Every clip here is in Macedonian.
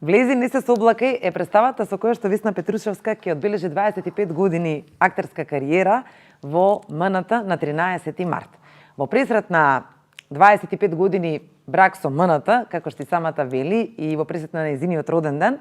Влези не се соблакај е представата со која што Весна Петрушевска ќе одбележи 25 години актерска кариера во МНТ на 13 март. Во пресрет на 25 години брак со МНТ, како што и самата вели, и во пресрет на нејзиниот роден ден,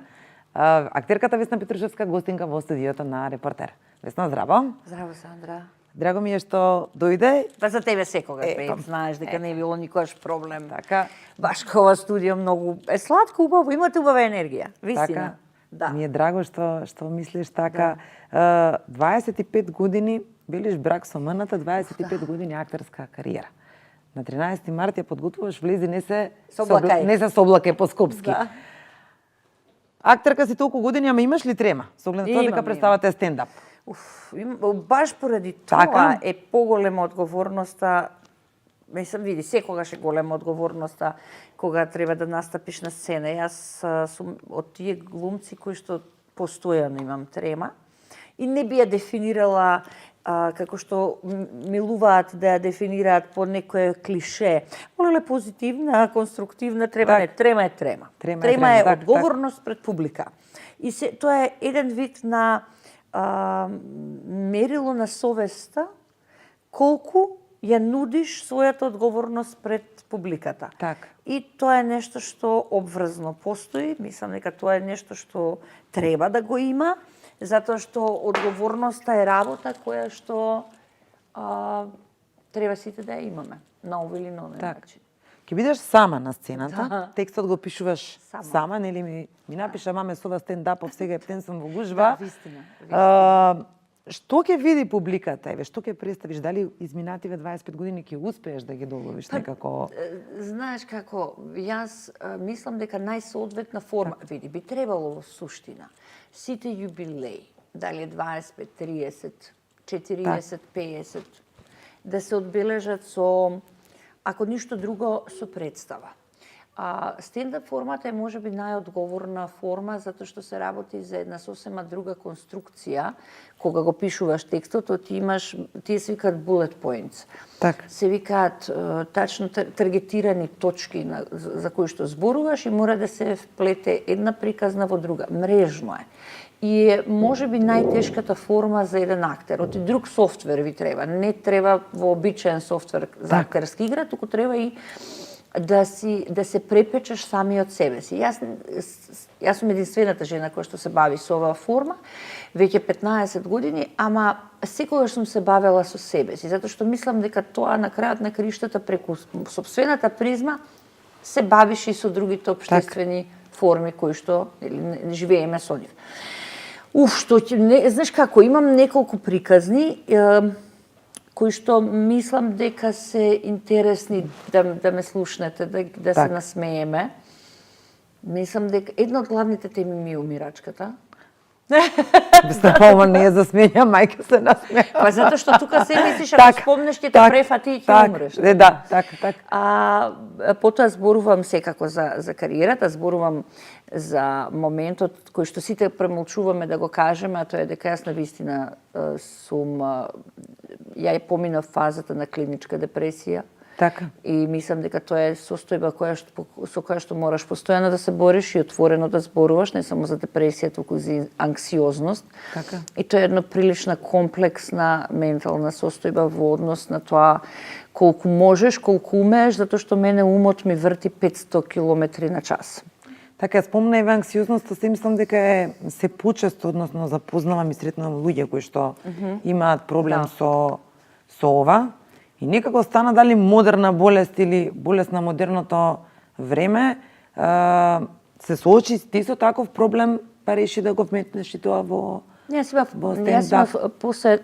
актерката Весна Петрушевска гостинка во студиото на Репортер. Весна, здраво. Здраво, Сандра. Драго ми е што дојде. Па за тебе секогаш, знаеш дека не било никогаш проблем. Така. Баш ова студио многу е сладко, убаво, имате убава енергија, вистина. Така. Да. Ми е драго што мислиш така. 25 години билиш брак со МНТ, 25 години актерска кариера. На 13 март ја подготвуваш, влези не се соблакај по скопски. Да. Актерка си толку години, ама имаш ли трема? Со оглед на тоа дека представата е стендап. Баш поради тоа е поголема одговорноста. Мислам, види, секогаш е голема одговорноста кога треба да настапиш на сцена. Јас сум од тие глумци кои што постојано имам трема и не би ја дефинирала како што милуваат да ја дефинираат по некое клише. Олеле позитивна, конструктивна, трема не, трема е трема. Трема е одговорност пред публика. И тоа е еден вид на мерило на совеста колку ја нудиш својата одговорност пред публиката. Так. И тоа е нешто што обврзно постои, мислам дека тоа е нешто што треба да го има, затоа што одговорноста е работа која што треба сите да ја имаме, на овој или на оној начин. Ќе бидеш сама на сцената, текстот го пишуваш сама, нели ми напиша маме со ова стендапов, сега ептен сум во гужба. Да, вистина. Што ќе види публиката, еве, што ќе представиш, дали изминативе 25 години ќе успееш да ги доловиш некако? Знаеш како, јас мислам дека најсоодветна форма, види, би требало во суштина сите јубилеи, дали е 25, 30, 40, 50, да се одбележат со, ако ништо друго, со представа. Стендап формата е можеби најодговорна форма затоа што се работи за една сосема друга конструкција. Кога го пишуваш текстот, тие се викаат bullet points. Так. Се викаат тачно таргетирани точки за кои што зборуваш и мора да се вплете една приказна во друга. Мрежно е. И е можеби најтешката форма за еден актер. Оти друг софтвер ви треба. Не треба вообичаен софтвер за актерска игра, туку треба и да се препечеш сами од себе си. Јас сум единствената жена која што се бави со оваа форма, веќе 15 години, ама секогаш сум се бавела со себе си, затоа што мислам дека тоа на крајот на криштата преку сопствената призма се бавиш и со другите општествени форми кои што живееме со нив. Знаеш како, имам неколку приказни кои што мислам дека се интересни да ме слушнете, да се насмееме. Мислам дека една од главните теми ми е умирачката. Ова не е за смеја, мајка се насмеја. Па затоа што тука се мислиш, ако спомнеш ќе те префати и ќе умреш. Да, така. Потоа зборувам секако за кариерата, зборувам за моментот кој што сите премолчуваме да го кажеме, а тоа е дека јас навистина сум ја поминав фазата на клиничка депресија. Така. И мислам дека тоа е состојба со која што мораш постојано да се бориш и отворено да зборуваш, не само за депресија, туку за анксиозност. Така. И тоа е една прилична комплексна ментална состојба во однос на тоа колку можеш, колку умееш, затоа што мене умот ми врти 500 км на час. Така, спомна и анксиозноста, се мислам дека е се почесто, односно запознавам и сретнувам луѓе кои што имаат проблем со ова. И некако стана дали модерна болест или болест на модерното време, се соочи ти со таков проблем, па реши да го вметнеш и тоа во Јас после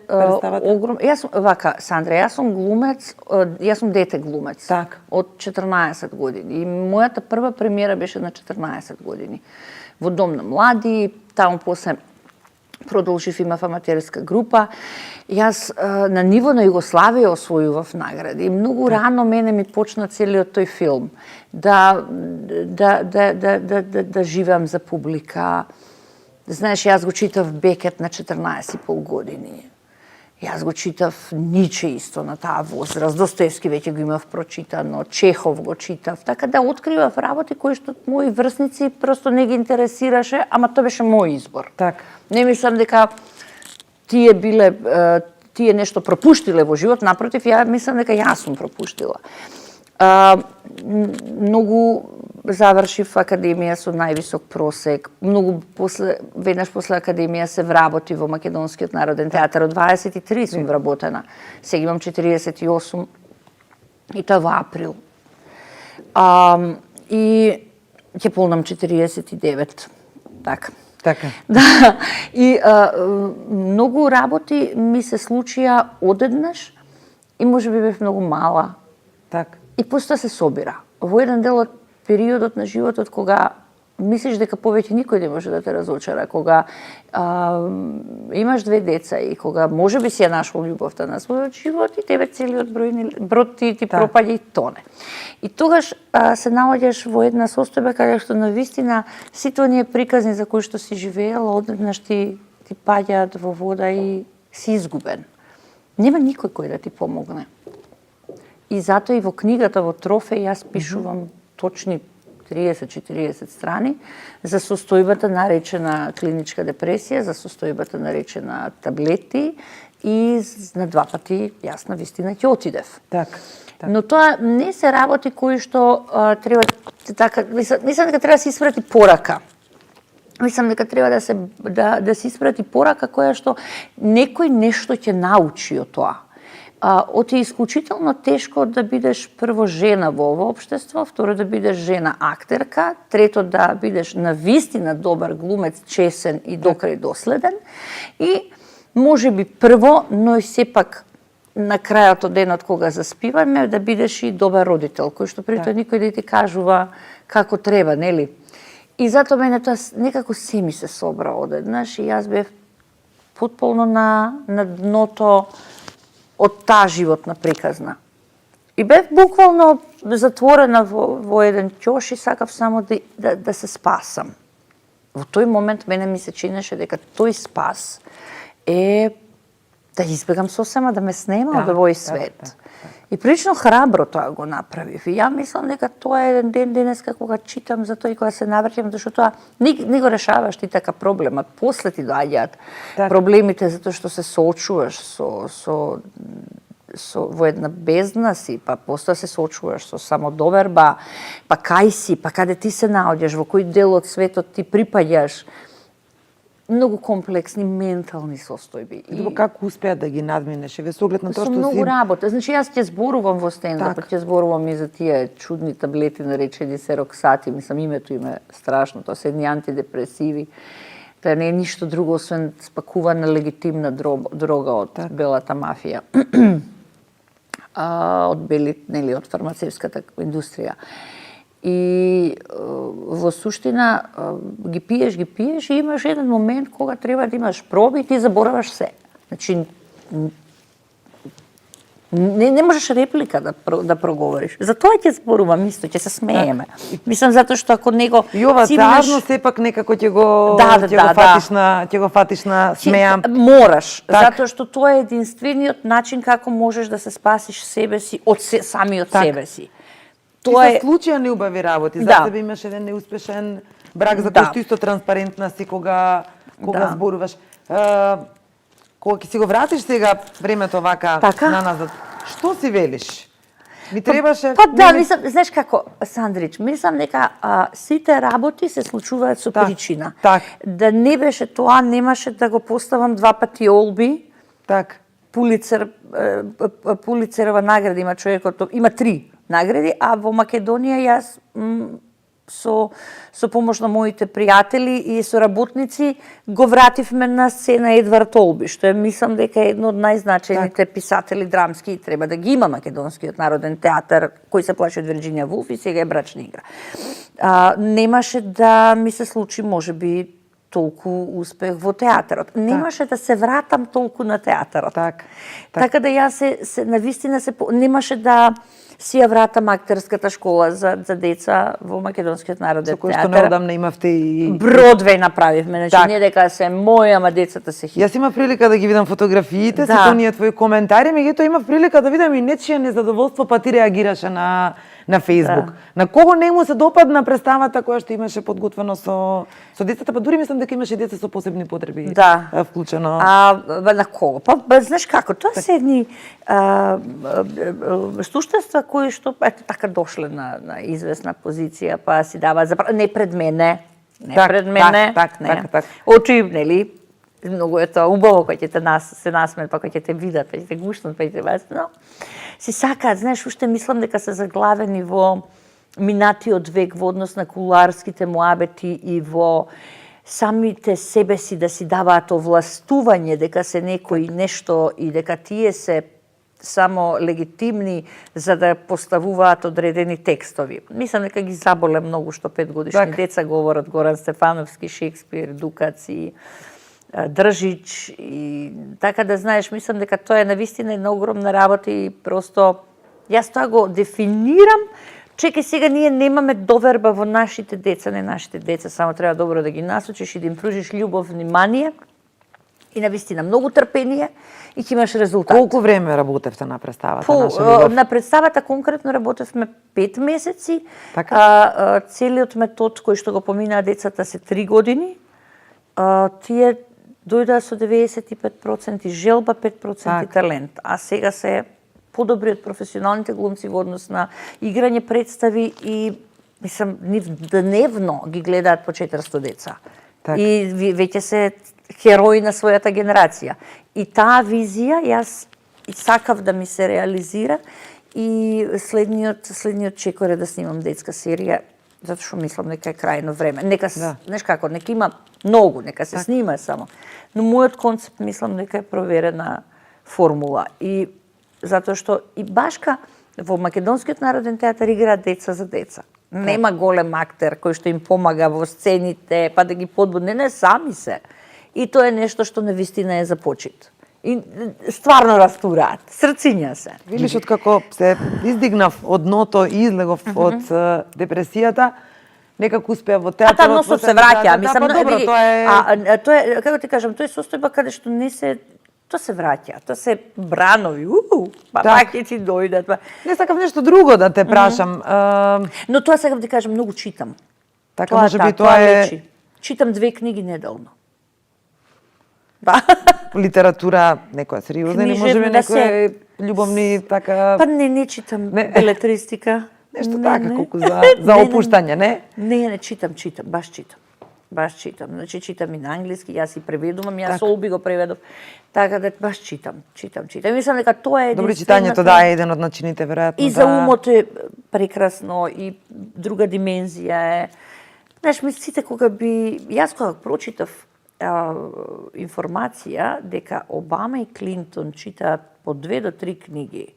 Сандра, јас сум глумец, јас сум дете глумец од 14 години. И мојата прва премиера беше на 14 години. Во Дом на млади, таму после продолжив, имав аматерска група. Јас на ниво на Југославија освојував награди. Многу рано мене ми почна целиот тој филм да живеам за публика. Знаеш, јас го читав Бекет на 14,5 години. Јас го читав Ниче исто на таа возраст, Достоевски веќе го имав прочитано, Чехов го читав, така да откривав работи кои што мои врсници просто не ги интересираше, ама тоа беше мој избор. Так. Не мислам дека тие нешто пропуштиле во живот, напротив, ја мислам дека јас сум пропуштила. Многу завршив академија со највисок просек. Веднаш после академија се вработи во Македонскиот народен театар. Од 23 сум вработена. Сега имам 48 и тоа во април. И ќе полнам 49. Така. Така. Да. И многу работи ми се случија одеднаш и можеби бев многу мала. Так. И постоја се собира. Во еден дел од периодот на животот кога мислиш дека повеќе никој не може да те разочара, кога имаш 2 деца и кога можеби си ја нашол љубовта на својот живот и тебе целиот брод ти пропаѓа и тоне. И тогаш се наоѓаш во една состојба каде што навистина сите оние приказни за кои што си живеела одеднаш ти паѓаат во вода и си изгубен. Нема никој кој да ти помогне. И затоа и во книгата во Трофеј јас пишувам точни 30-40 страни за состојбата наречена клиничка депресија, за состојбата наречена таблети и на 2 пати јас на вистина ќе отидев. Так. Но тоа не се работи кои што треба така, мислам дека треба да се испрати порака. Мислам дека треба да се испрати порака која што некој нешто ќе научи од тоа. Оти е исклучително тешко да бидеш прво жена во ова општество, второ да бидеш жена актерка, трето да бидеш навистина добар глумец, чесен и докрај доследен и можеби прво, но и сепак на крајот од денот кога заспиваме да бидеш и добар родител, кој што при тоа никој да ти кажува како треба, нели? И затоа мене тоа некако се ми се собра одеднаш и јас бев потполно на дното од таа животна приказна. И бев буквално затворена во еден ќош и сакав само да се спасам. Во тој момент мене ми се чинеше дека тој спас е да избегам сосема да ме снема од овој свет. И прилично храбро тоа го направив. И ја мислам дека тоа е еден ден денеска кога читам за тоа и кога се навртам, зашто тоа не го решаваш ти така проблемот. После ти доаѓаат проблемите затоа што се соочуваш со во една бездна си, па постоја се соочуваш со самодоверба, па кај си, па каде ти се наоѓаш, во кој дел од светот ти припаѓаш. Многу комплексни ментални состојби. И како успеа да ги надминеш? Еве со оглед на тоа што си многу работа. Значи јас ќе зборувам во стендапот, ќе зборувам и за тие чудни таблети наречени сероксати, мислам името им е страшно, тоа се едни антидепресиви. Тоа не е ништо друго освен спакувана легитимна дрога од белата мафија. Од од фармацевската индустрија. И во суштина ги пиеш и имаш еден момент кога треба да имаш проби и ти забораваш се. Значи не можеш реплика да проговориш. Затоа ќе зборувам исто, ќе се смееме. Мислам затоа што ако него и ова царно сепак некако ќе го фатиш на смеа. Мораш, затоа што тоа е единствениот начин како можеш да се спасиш себе си од самиот себе си. Тоа е случаја неубави работи. За тебе имаш еден неуспешен брак за кој што исто транспарентна си кога зборуваш. Кога ќе си го вратиш сега времето вака на назад, што си велиш? Ми требаше... мислам, знаеш како, Сандрич, мислам дека сите работи се случуваат со причина. Да не беше тоа, немаше да го поставам 2 пати Олби. Пулицерова награда има човекот, има 3 награди, а во Македонија јас со помош на моите пријатели и соработници го вративме на сцена Едвард Олби, што е мислам дека е едно од најзначајните писатели драмски и треба да ги има Македонскиот народен театар, кој се плаши од Вирџинија Вулф и сега е брачна игра. Немаше да ми се случи можеби толку успех во театарот. Немаше да се вратам толку на театарот. Така да јас навистина немаше да си ја вратам актерската школа за деца во Македонскиот народен театар. Со кој што неодамна имавте и Бродвеј направивме, значи не дека се моја, ама децата се хит. Јас имав прилика да ги видам фотографиите, сите оние твои коментари, меѓутоа имав прилика да видам и нечие незадоволство, па ти реагираше на Facebook. На кого не му се допадна представата која што имаше подготвено со децата, па дури мислам дека имаше деца со посебни потреби вклучено. На кого? Па знаеш како, тоа се едни суштества кои што ето така дошле на известна позиција, па си даваат за не пред мене. Очи, нели? Многу е тоа убаво кога ќе се насмеат, па кога ќе те видат, па ќе те гушнат, па ќе те баат, но си сакаат, знаеш, уште мислам дека се заглавени во минатиот век во однос на кулуарските муабети и во самите себе си да си даваат овластување дека се некој нешто и дека тие се само легитимни за да поставуваат одредени текстови. Мислам дека ги заболе многу што 5-годишни деца говорат Горан Стефановски, Шекспир, Дукац и Држич и така да знаеш, мислам дека тоа е навистина една огромна работа и просто јас тоа го дефинирам. Чекај, сега ние немаме доверба во нашите деца, не нашите деца, само треба добро да ги насочиш и да им пружиш љубов, внимание и навистина многу трпение и ќе имаш резултат. Колку време работевте на представата? На представата конкретно работевме 5 месеци. Целиот метод кој што го поминаа децата се 3 години. Тие дојдоа со 95% желба, 5% талент. А сега се подобри од професионалните глумци во однос на играње представи и мислам дневно ги гледаат по 400 деца. И веќе се херои на својата генерација. И таа визија јас сакав да ми се реализира и следниот чекор е да снимам детска серија, затоа што мислам дека е крајно време. Нека знаеш како, нека има многу, нека се снима само. Но мојот концепт мислам дека е проверена формула и затоа што и башка во Македонскиот народен театар играат деца за деца. Нема голем актер кој што им помага во сцените, па да ги подбудне, не сами се. И тоа е нешто што навистина е за почит. И стварно растураат, срциња се. Видиш, откако се издигнав од дното и излегов од депресијата, некако успеа во театарот. Та носот се враќа, мислам, добро, тоа е... тоа е, како ти кажам, тоа е состојба каде што не се тоа се враќа, тоа се бранови, па ќе ти дојдат. Не сакав нешто друго да те прашам. Но тоа сакав да кажам, многу читам. Така можеби тоа е... Читам 2 книги неделно. Литература, некоја сериозна или можеби некоја љубовни така... Па не читам белетристика. Нешто така, колку за опуштање, не? Не читам, баш читам. Значи читам и на англиски, јас и преведувам, јас Олби го преведов. Така да баш читам. Мислам дека тоа е добро, читањето да е еден од начините веројатно. И за умот е прекрасно и друга димензија е. Знаеш, мислите кога јас кога прочитав информација дека Обама и Клинтон читаат по 2 до 3 книги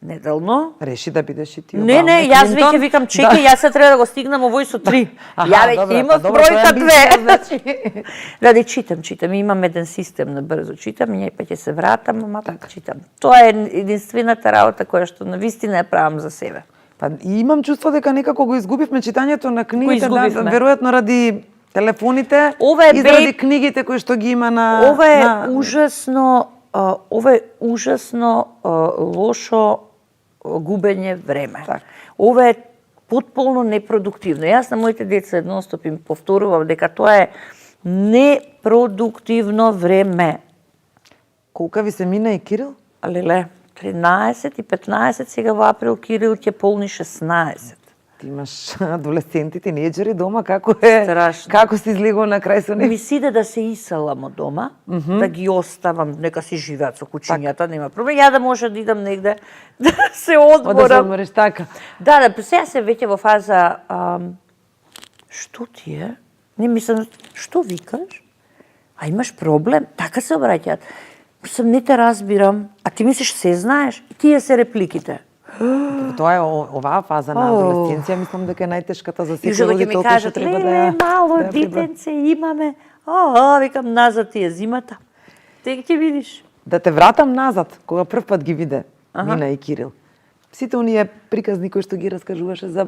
неделно. Реши да бидеш и ти Обама. Не, јас веќе викам, чекај, јас се треба да го стигнам овој со 3. Ја веќе имам бројка 2. Да читам, имам еден систем на брзо читам, и па ќе се вратам, ама читам. Тоа е единствената работа која што навистина ја правам за себе. Па имам чувство дека некако го изгубивме читањето на книгите, веројатно ради телефоните и заради книгите кои што ги има на... Ова е ужасно лошо губење време. Ова е потполно непродуктивно. Јас на моите деца едностоп им повторувам дека тоа е непродуктивно време. Колка ви се мина и Кирил? Леле, 13 и 15, сега во април Кирил ќе полни 16. Ти имаш адолесценти, тинејџери дома, како е? Страшно. Како си излегол на крај со нив? Ми сиде да се иселам од дома, да ги оставам, нека си живеат со кучињата, нема проблем. Ја да може да идам негде, да се одморам. Да се одмориш, така. Да, сега се веќе во фаза, што ти е? Не мислам, што викаш? А имаш проблем? Така се обраќаат. Мислам, не те разбирам. А ти мислиш, се знаеш? Тие се репликите. Тоа е оваа фаза на адолесценција, мислам дека е најтешката за секој родител кој што треба да ја... мало детенце имаме, Викам, назад ти е зимата. Тек ќе видиш. Да те вратам назад, кога прв пат ги виде Нина и Кирил. Сите оние приказни кои што ги раскажуваше за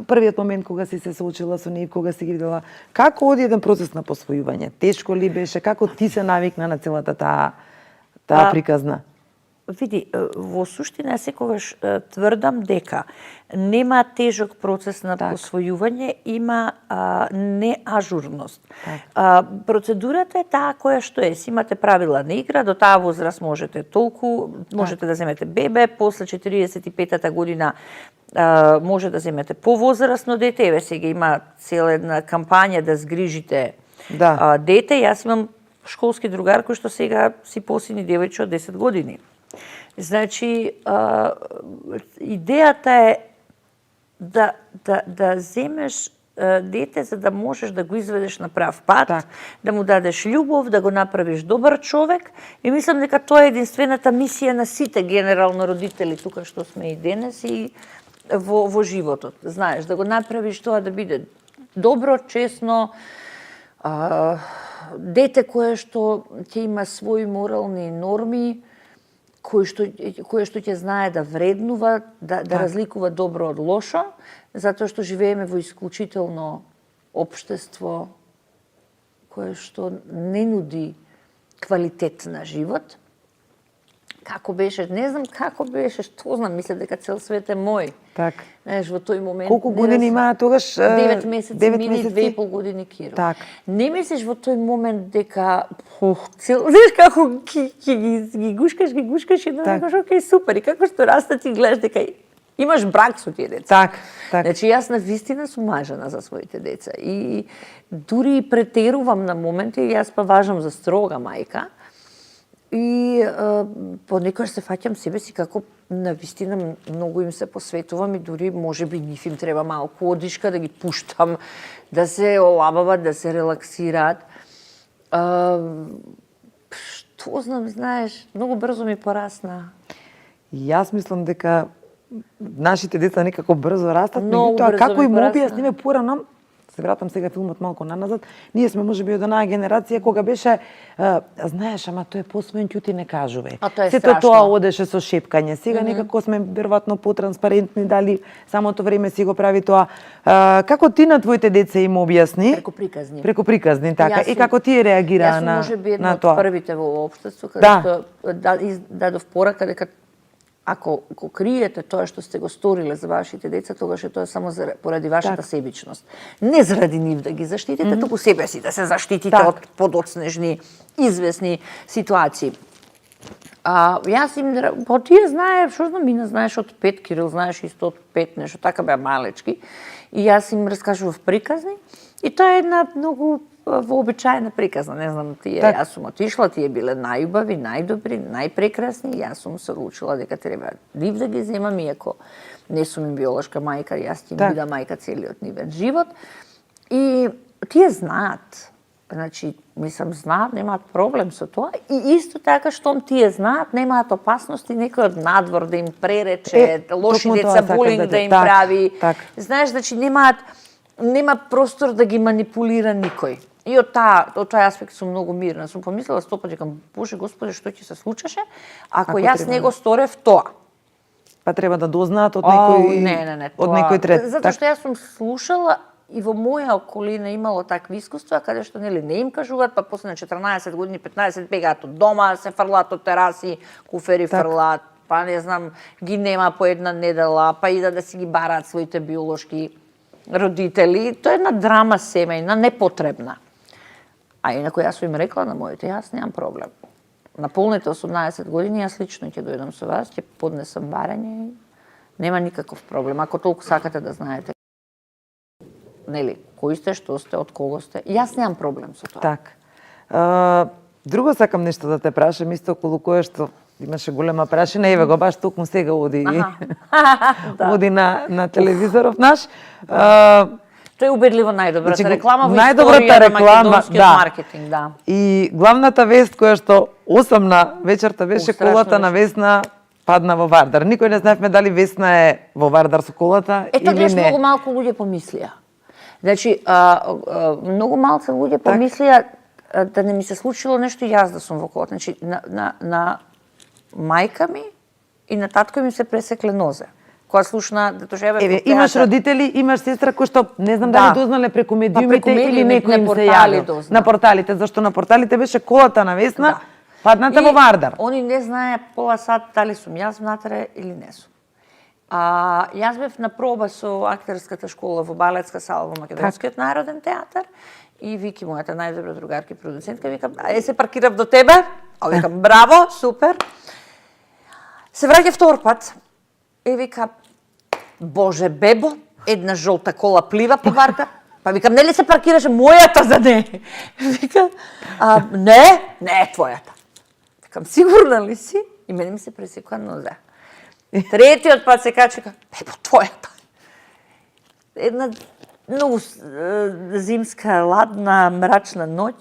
првиот момент кога си се соочила со нив, кога си ги видела. Како оди еден процес на посвојување? Тешко ли беше? Како ти се навикна на целата таа приказна? Види, во суштина секогаш тврдам дека нема тежок процес на посвојување, има неажурност. Процедурата е таа која што е. Имате правила на игра, до таа возраст можете толку, можете да земете бебе, после 45-та година може да земете повозрасно дете. Еве сега има цела една кампања да згрижите дете. Јас имам школски другар кој што сега си посини девојче од 10 години. Значи, идејата е да земеш дете за да можеш да го изведеш на прав пат, да му дадеш љубов, да го направиш добар човек. И мислам дека тоа е единствената мисија на сите генерално родители тука што сме и денес и во животот. Знаеш, да го направиш тоа да биде добро, честно, дете кое што ќе има своји морални норми, кое што ќе знае да вреднува, да разликува добро од лошо, затоа што живееме во исклучително општество кое што не нуди квалитет на живот. Како беше, не знам како беше, што знам, мислам дека цел свет е мој. Так. Знаеш, во тој момент... Колку години има тогаш? 9 месеци, мили 2,5 години Киро. Так. Не мислиш во тој момент дека... Знаеш како ги гушкаш и да кажеш, окей, супер, и како што раста ти гледаш дека имаш брак со тие деца. Так. Значи, јас на вистина сум мажена за своите деца. И дури и претерувам на моменти, јас па важам за строга мајка. И понекогаш се фаќам себе си како на вистина многу им се посветувам и дури можеби нив им треба малку одишка да ги пуштам, да се олабават, да се релаксираат. Што знам, знаеш, многу брзо ми порасна. Јас мислам дека нашите деца некако брзо растат, меѓутоа како им објасниме порано, се вратам сега филмот малку наназад, ние сме можеби од онаа генерација кога беше знаеш, ама тој е посвоен, ќе ти не кажуве. Сето тоа одеше со шепкање. Сега некако сме веројатно потранспарентни, дали самото време си го прави тоа. Како ти на твоите деца им објасни? Преку приказни, така. И како ти реагира на тоа? Јас сум можеби една од првите во општество каде што дадов порака дека ако го криете тоа што сте го сториле за вашите деца, тогаш е тоа само поради вашата себичност. Не заради нив да ги заштитите, туку себе си да се заштитите од подоцнежни, известни ситуации. Јас им, тие знае, што знам, Мина знаеш од 5, Кирил знаеш исто од 5, нешто така беа малечки. И јас им раскажував приказни. И тоа е една многу вообичаена приказна, не знам, јас сум отишла, тие биле најубави, најдобри, најпрекрасни, јас сум се одлучила дека треба нив да ги земам, иако не сум им биолошка мајка, јас ќе им бида мајка целиот нивен живот. И тие знаат, значи, мислам, знаат, немаат проблем со тоа, и исто така, штом тие знаат, немаат опасности некој од надвор да им пререче, лоши деца булинг да им прави. Знаеш, значи, нема простор да ги манипулира никој. И од тој аспект сум многу мирна. Сум помислила 100 пати, Боже Господи, што ќе се случеше ако јас не го сторев тоа? Па треба да дознаат од некој од некој трет. Затоа што јас сум слушала и во моја околина имало такви искуства каде што не им кажуваат, па после на 14 години, 15 бегаат од дома, се фрлаат од тераси, куфери фрлаат, па не знам, ги нема по една недела, па идат да си ги бараат своите биолошки родители. Тоа е една драма семејна, непотребна. А инако јас им рекла на моите, јас немам проблем. На полните 18 години јас лично ќе дојдам со вас, ќе поднесам барање, нема никаков проблем. Ако толку сакате да знаете, нели, кои сте, што сте, од кого сте, јас немам проблем со тоа. Так. Друго сакам нешто да те прашам, исто околу кое што имаше голема прашина, еве го баш токму сега оди оди на телевизоров наш. Тоа е убедливо најдобрата реклама во историја на македонскиот маркетинг, да. И главната вест која што 8 на вечерта беше колата на Весна падна во Вардар. Никој не знаевме дали Весна е во Вардар со колата или не. Многу малку луѓе помислија. Значи, многу малку луѓе помислија да не ми се случило нешто и јас да сум во колата. Значи, на мајка ми и на татко ми се пресекле нозе. Кога слушна да тожеве Еве, имаш родители, имаш сестра кои што не знам дали дознале преку медиумите или некој им се јавил. На порталите, зашто на порталите беше колата на Весна, падната во Вардар. Они не знае пола сат дали сум јас внатре или не сум. Јас бев на проба со актерската школа во балетска сала во Македонскиот народен театар и Вики, мојата најдобра другарка и продуцентка, викам, се паркирав до тебе, викам, браво, супер. Се враќа втор пат и вика, Боже бебо, една жолта кола плива по Вардар. Па викам, нели се паркираше мојата за не? Вика, не е твојата. Викам, сигурна ли си? И мене ми се пресекува нозе. Третиот пат се качи, бебо, твојата. Една многу зимска, ладна, мрачна ноќ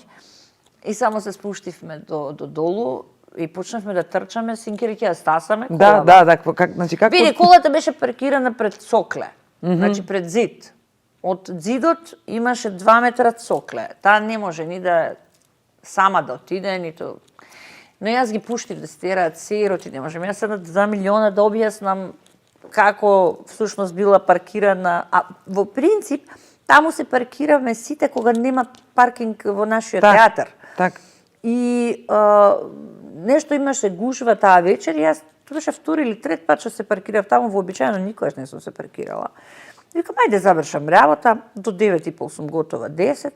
и само се спуштивме до долу и почнавме да трчаме, синкери ќе ја стасаме колава. Да, значи како... Види, колата беше паркирана пред сокле, значи пред зид. Од зидот имаше 2 метра сокле. Таа не може ни да сама да отиде, ниту... Но јас ги пуштив да се тераат сероти, не можем. Јас седнат 2 милиона да објаснам како всушност била паркирана. А во принцип, таму се паркираме сите кога нема паркинг во нашиот театар. Так. И нешто имаше гужва таа вечер, јас тоа беше втори или трет пат што се паркирав таму, вообичаено никогаш не сум се паркирала. Викам, ајде завршам работа, до 9:30 сум готова, 10.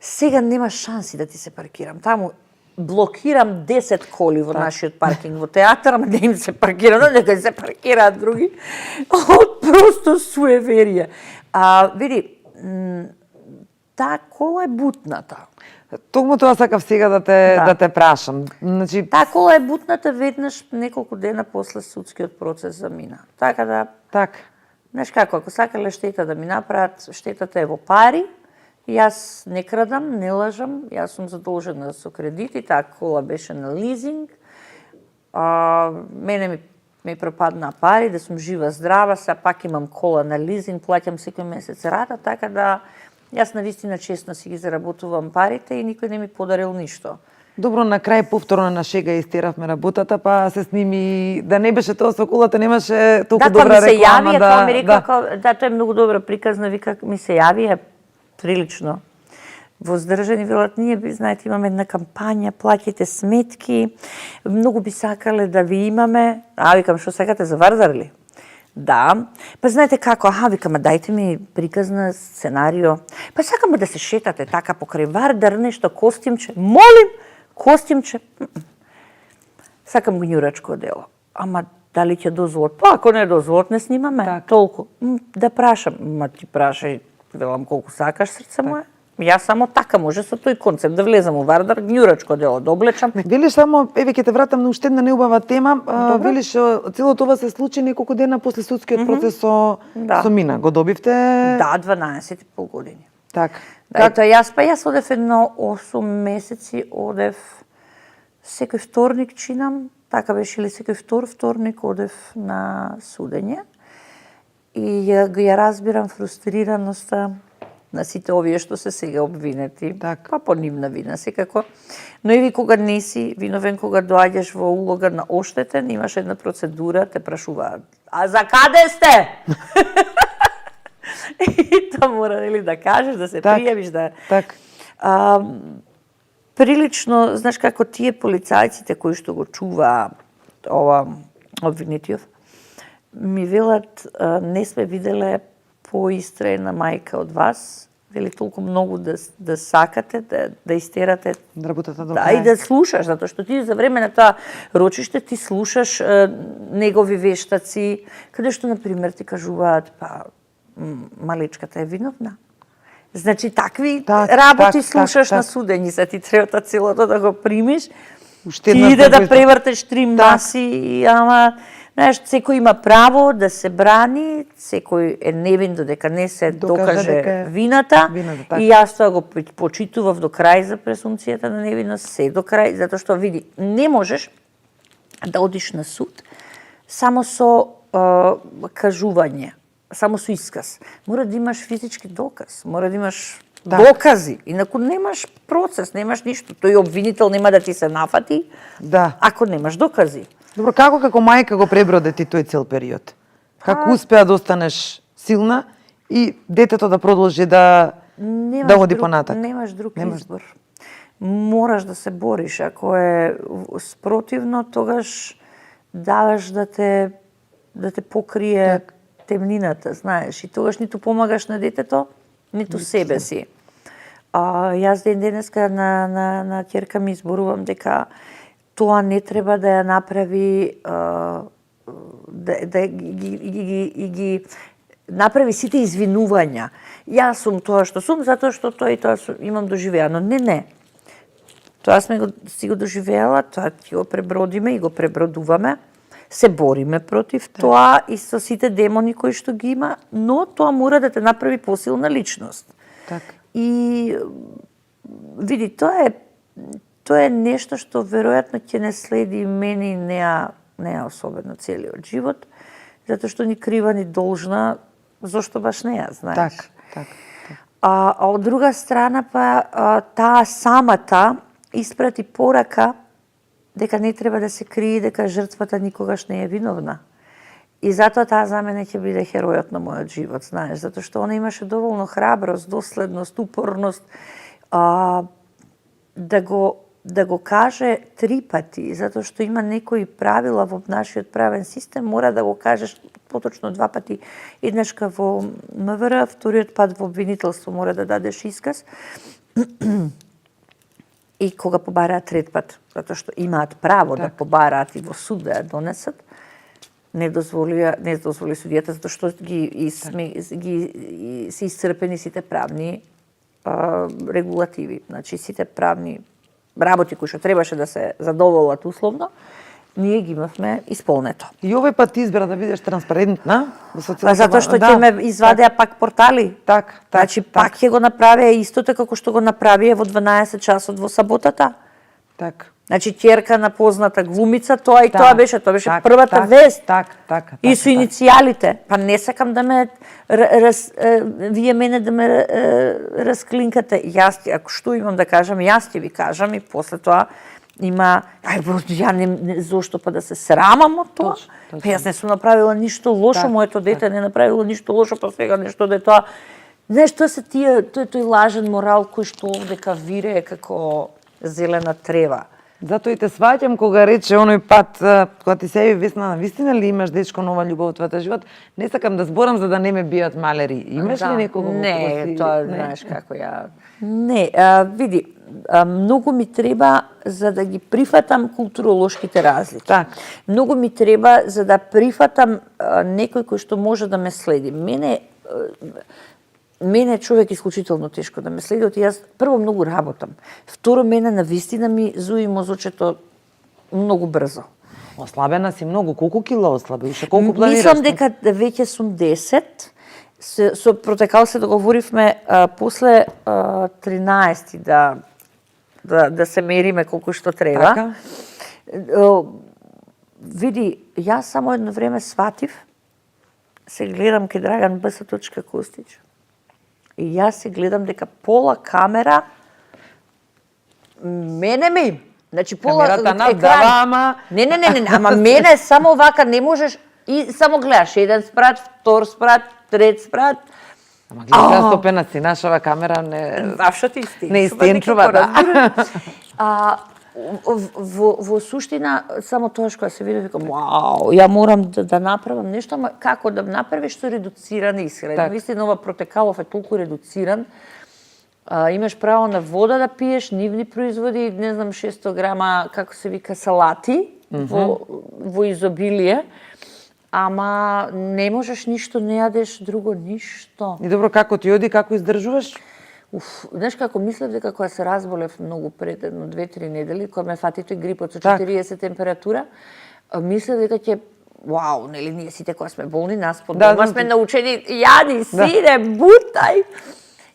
Сега нема шанси да ти се паркирам. Таму блокирам 10 коли во нашиот паркинг во театар, ама да им се паркира, но нека се паркираат други. Просто суеверие. Види, таа кола е бутната. Токму тоа сакав сега да те прашам. Значи, таа кола е бутната веднаш неколку дена после судскиот процес замина. Така да... Знаеш како, ако сакале штета да ми направат, штетата е во пари, јас не крадам, не лажам, јас сум задолжена со кредити, таа кола беше на лизинг, мене ми пропадна пари, да сум жива, здрава, сега пак имам кола на лизинг, плаќам секој месец рата, така да јас навистина честно си ги заработувам парите и никој не ми подарил ништо. Добро, на крај повторно на шега истеравме работата, па се сними, да не беше тоа со колата, немаше толку добра реклама. Да, тоа е многу добра приказна, вика, ми се јави, прилично воздржани, велат, ние, знаете, имаме една кампања, плаќајте сметки, многу би сакале да ви имаме. Викам, што сакате за Вардар ли? Да. Па знаете како, викам, дајте ми приказна сценарио. Па сакаме да се шетате така покрај Вардар, нешто костимче. Молим, костимче. Сакам гњурачко дело. Ама дали ќе дозволат? Па ако не дозволат, не снимаме. Толку. Да прашам. Ти прашај, велам колку сакаш, срце мое. Јас само така може со тој концепт да влезам у Вардар, гњурачко дело да облечам. Велиш само, еве ќе те вратам на уште една неубава тема. Велиш целото ова се случи неколку дена после судскиот процес со Мина. Го добивте? Да, 12,5 години. Така. Јас одев едно 8 месеци, одев секој вторник чинам, така беше ли секој вторник одев на судење. И ја разбирам фрустрираноста на сите овие што се сега обвинети, па по нивна вина секако. Но и кога не си виновен, кога доаѓаш во улога на оштетен, имаш една процедура, те прашуваат, а за каде сте? И тоа мора да кажеш, да се пријавиш, да... Прилично, знаеш како тие полицајците кои што го чува ова обвинетиот, ми велат, не сме виделе поистраена мајка од вас, вели толку многу да сакате, да истерате работата до крај. И да слушаш, затоа што ти за време на тоа рочиште ти слушаш негови вештаци, каде што, например, ти кажуваат, па, малечката е виновна. Значи, такви работи слушаш на судење, се ти треба целото да го примиш, ти иде да превртеш 3 маси, ама... Знаеш, секој има право да се брани, секој е невин додека не се докаже вината, и јас тоа го почитував до крај за презумцијата на невиност, се до крај, затоа што, види, не можеш да одиш на суд само со кажување, само со исказ. Мора да имаш физички доказ, мора да имаш докази. Инаку немаш процес, немаш ништо. Тој обвинител нема да ти се нафати, Да. ако немаш докази. Добро, како мајка го преброде ти тој цел период? Како успеа да останеш силна и детето да продолжи да оди понатак? Немаш друг избор. Мораш да се бориш. Ако е спротивно, тогаш даваш да те покрие темнината, знаеш. И тогаш ниту помагаш на детето, ниту себе си. Јас денеска на ќерка ми изборувам дека тоа не треба да ја направи да ги направи сите извинувања. Јас сум тоа што сум, затоа што тоа и тоа имам доживеано. Не. Тоа си го доживеала, тоа ќе го пребродиме и го пребродуваме. Се бориме против тоа и со сите демони кои што ги има, но тоа мора да те направи посилна личност. Така. И види, тоа е нешто што веројатно ќе не следи мене и неа особено целиот живот, затоа што ни крива ни должна, зошто баш неа, знаеш. Так. А од друга страна таа самата испрати порака дека не треба да се крие, дека жртвата никогаш не е виновна. И затоа таа за мене ќе биде херојот на мојот живот, знаеш, затоа што она имаше доволно храброст, доследност, упорност да го каже 3 пати, затоа што има некои правила во нашиот правен систем, мора да го кажеш поточно 2 пати. Еднашка во МВР, вториот пат во обвинителство мора да дадеш исказ. И кога побараат 3 пат, затоа што имаат право да побараат и во суд да ја донесат, не дозволи судијата затоа што се исцрпени сите правни регулативи, значи сите правни работи кои што требаше да се задоволат условно, ние ги имавме исполнето. И овој пат ти избра да бидеш транспарентна, затоа што ќе ме извадеа пак портали. Значи пак ќе го направија истото како што го направија во 12 часот во саботата. Так. Значи ќерка на позната глумица, тоа беше првата вест. И со иницијалите. Па не сакам да ме вие мене да ме расклинкате. Јас ако што имам да кажам, јас ќе ви кажам и после тоа има ја не зошто па да се срамам од тоа. Па јас не сум направила ништо лошо, моето дете не направило ништо лошо, па сега нешто да е тоа. Знаеш, тоа се тој лажен морал кој што овдека вирее како зелена трева. Затоа и те сваќам кога рече оној пат, кога ти се висна, вистина ли имаш дечко нова љубов во твојот живот? Не сакам да зборам за да не ме бијат малери. Имаш ли некого? Не, тоа знаеш како ја. Не, види, многу ми треба за да ги прифатам културолошките разлики. Так. Многу ми треба за да прифатам некој кој што може да ме следи. Мене човек исклучително тешко да ме следи, оти јас прво многу работам. Второ, мене на вистина ми зуи мозочето многу брзо. Ослабена си многу, колку кила ослаби? Колку планираш? Мислам дека веќе сум 10. Со протекал се договоривме после 13 да се мериме колку што треба. Така? Види, јас само едно време сватив, се гледам кај Драган Б. Костич. И јас се гледам дека пола камера мене ми. Значи пола камерата наддава, ама Не, ама мене само вака не можеш и само гледаш еден спрат, втор спрат, трет спрат. Ама гледа стопена си, нашава камера не... Зашто ти истинчува? Не истинчува, да. Во суштина, само тоа што се види, викам, вау, ја морам да направам нешто, ама како да направиш што редуцирана исхрана. Вистина, ова Протекалов е толку редуциран. Имаш право на вода да пиеш, нивни производи, не знам, 600 грама, како се вика, салати во изобилие. Ама не можеш ништо, не јадеш друго ништо. И добро, како ти оди, како издржуваш? Знаеш како мислев дека кога се разболев многу пред 2-3 недели, кога ме фати тој грипот со 40 температура, мислев дека ќе вау, нели ние сите кога сме болни, нас под дома сме научени јади, сире, бутај.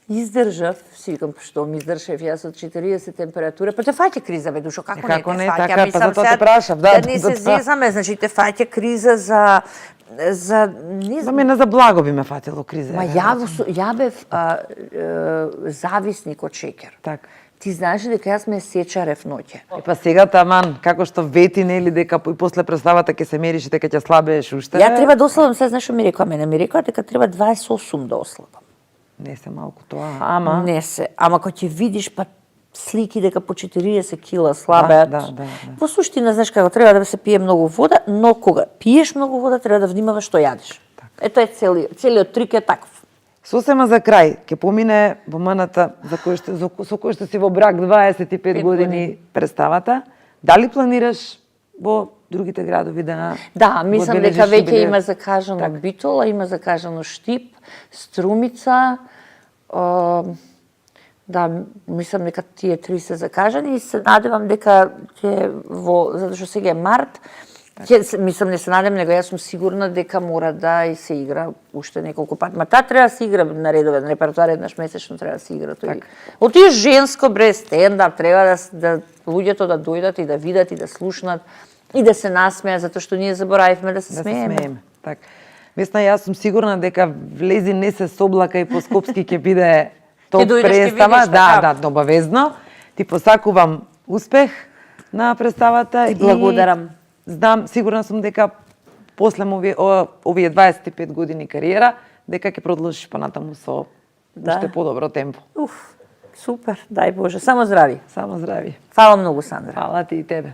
Издржав, си викам, што ми издржав јас од 40 температура, па те фаќа криза, бе, душо, како не те фаќа? Така, па затоа те прашав, да. Да не се зезаме, значи те фаќа криза за не За мене за благо би ме фатило криза. Ма ја бев зависник од шеќер. Така. Ти знаеш дека јас ме сечарев ноќе. И па сега таман, како што вети, нели, дека и после представата ќе се мериш и дека ќе слабееш уште. Ја треба да ослабам, сега знаеш што ми рекоа мене? Ми рекоа дека треба 28 да ослабам. Не се малку тоа, ама... Не се, ама кога ќе видиш па слики дека по 40 кила слабеат. Да. Во суштина, знаеш како, треба да се пие многу вода, но кога пиеш многу вода, треба да внимаваш што јадеш. Ето е целиот трик е таков. Сосема за крај, ќе помине во МНТ со кој што си во брак 25 години представата. Дали планираш во другите градови да... Да, мислам одбележиш дека веќе јубилеј? има закажано Битола, има закажано Штип, Струмица, да, мислам дека тие три се закажани и се надевам дека ќе затоа што сега е март, мислам не се надевам, него јас сум сигурна дека мора да и се игра уште неколку пати. Ма таа треба да се игра на редовен репертоар, еднаш месечно треба да се игра тој. Оти женско брез стендап, треба да луѓето да дојдат и да видат и да слушнат и да се насмеат, затоа што ние заборавивме да се смееме. Така. Весна, јас сум сигурна дека влези не се соблака и по Скопски ќе биде топ представа. Да, обавезно. Ти посакувам успех на представата и благодарам. Знам, сигурна сум дека после овие 25 години кариера, дека ќе продолжиш понатаму со уште подобро темпо. Супер, дај Боже, само здрави. Само здрави. Фала многу, Сандра. Фала ти и тебе.